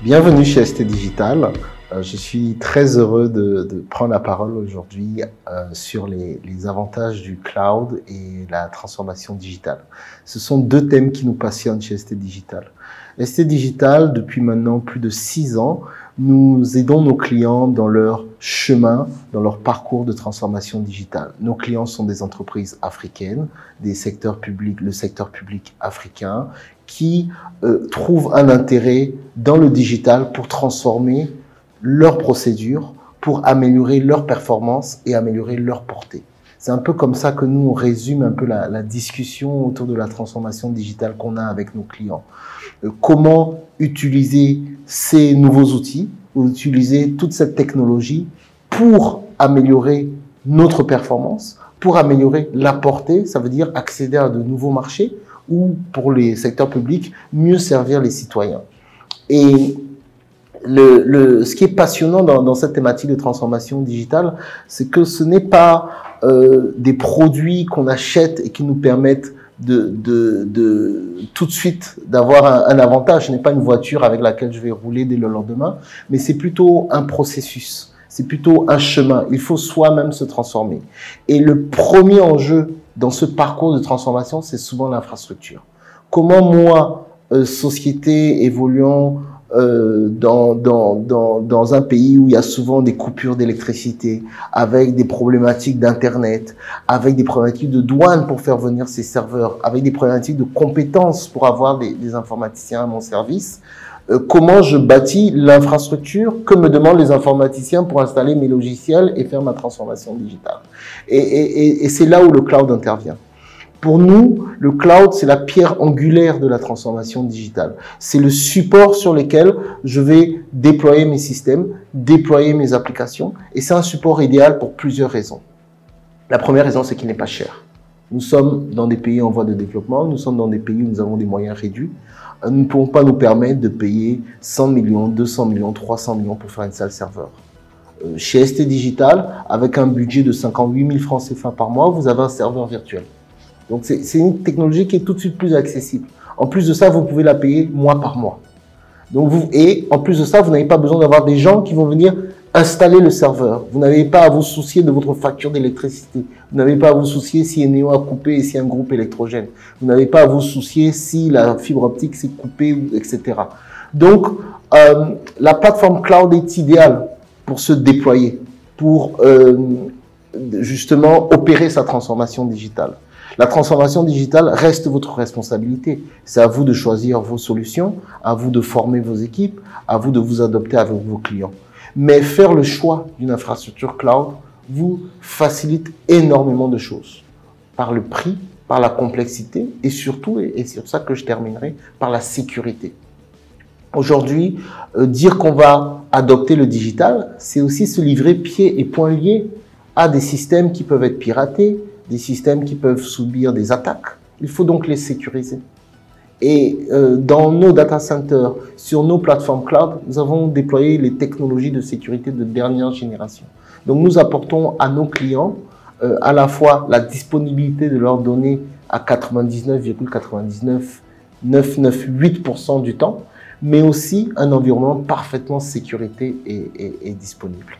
Bienvenue chez ST Digital. Je suis très heureux de prendre la parole aujourd'hui sur les avantages du cloud et la transformation digitale. Ce sont deux thèmes qui nous passionnent chez ST Digital. ST Digital, depuis maintenant plus de 6 ans, nous aidons nos clients dans leur chemin, dans leur parcours de transformation digitale. Nos clients sont des entreprises africaines, des secteurs publics, le secteur public africain, qui trouvent un intérêt dans le digital pour transformer leurs procédures, pour améliorer leur performance et améliorer leur portée. C'est un peu comme ça que nous, on résume un peu la discussion autour de la transformation digitale qu'on a avec nos clients. Comment utiliser ces nouveaux outils, ou utiliser toute cette technologie pour améliorer notre performance, pour améliorer la portée, ça veut dire accéder à de nouveaux marchés, ou pour les secteurs publics, mieux servir les citoyens. Et ce qui est passionnant dans cette thématique de transformation digitale, c'est que ce n'est pas des produits qu'on achète et qui nous permettent tout de suite d'avoir un avantage. Ce n'est pas une voiture avec laquelle je vais rouler dès le lendemain, mais c'est plutôt un processus, c'est plutôt un chemin. Il faut soi-même se transformer. Et le premier enjeu dans ce parcours de transformation, c'est souvent l'infrastructure. Comment moi, société évoluant dans un pays où il y a souvent des coupures d'électricité, avec des problématiques d'internet, avec des problématiques de douane pour faire venir ces serveurs, avec des problématiques de compétences pour avoir des informaticiens à mon service, comment je bâtis l'infrastructure que me demandent les informaticiens pour installer mes logiciels et faire ma transformation digitale. Et c'est là où le cloud intervient. Pour nous, le cloud, c'est la pierre angulaire de la transformation digitale. C'est le support sur lequel je vais déployer mes systèmes, déployer mes applications. Et c'est un support idéal pour plusieurs raisons. La première raison, c'est qu'il n'est pas cher. Nous sommes dans des pays en voie de développement, nous sommes dans des pays où nous avons des moyens réduits. Nous ne pouvons pas nous permettre de payer 100 millions, 200 millions, 300 millions pour faire une salle serveur. Chez ST Digital, avec un budget de 58 000 francs CFA par mois, vous avez un serveur virtuel. Donc, c'est une technologie qui est tout de suite plus accessible. En plus de ça, vous pouvez la payer mois par mois. Donc, et en plus de ça, vous n'avez pas besoin d'avoir des gens qui vont venir installer le serveur. Vous n'avez pas à vous soucier de votre facture d'électricité. Vous n'avez pas à vous soucier si Eneo a coupé et si un groupe électrogène. Vous n'avez pas à vous soucier si la fibre optique s'est coupée, etc. Donc, la plateforme cloud est idéale pour se déployer, pour justement opérer sa transformation digitale. La transformation digitale reste votre responsabilité. C'est à vous de choisir vos solutions, à vous de former vos équipes, à vous de vous adapter avec vos clients. Mais faire le choix d'une infrastructure cloud vous facilite énormément de choses. Par le prix, par la complexité et surtout, et c'est sur ça que je terminerai, par la sécurité. Aujourd'hui, dire qu'on va adopter le digital, c'est aussi se livrer pieds et poings liés à des systèmes qui peuvent être piratés, des systèmes qui peuvent subir des attaques. Il faut donc les sécuriser. Et dans nos data centers, sur nos plateformes cloud, nous avons déployé les technologies de sécurité de dernière génération. Donc nous apportons à nos clients à la fois la disponibilité de leurs données à 99,998% du temps, mais aussi un environnement parfaitement sécurité et disponible.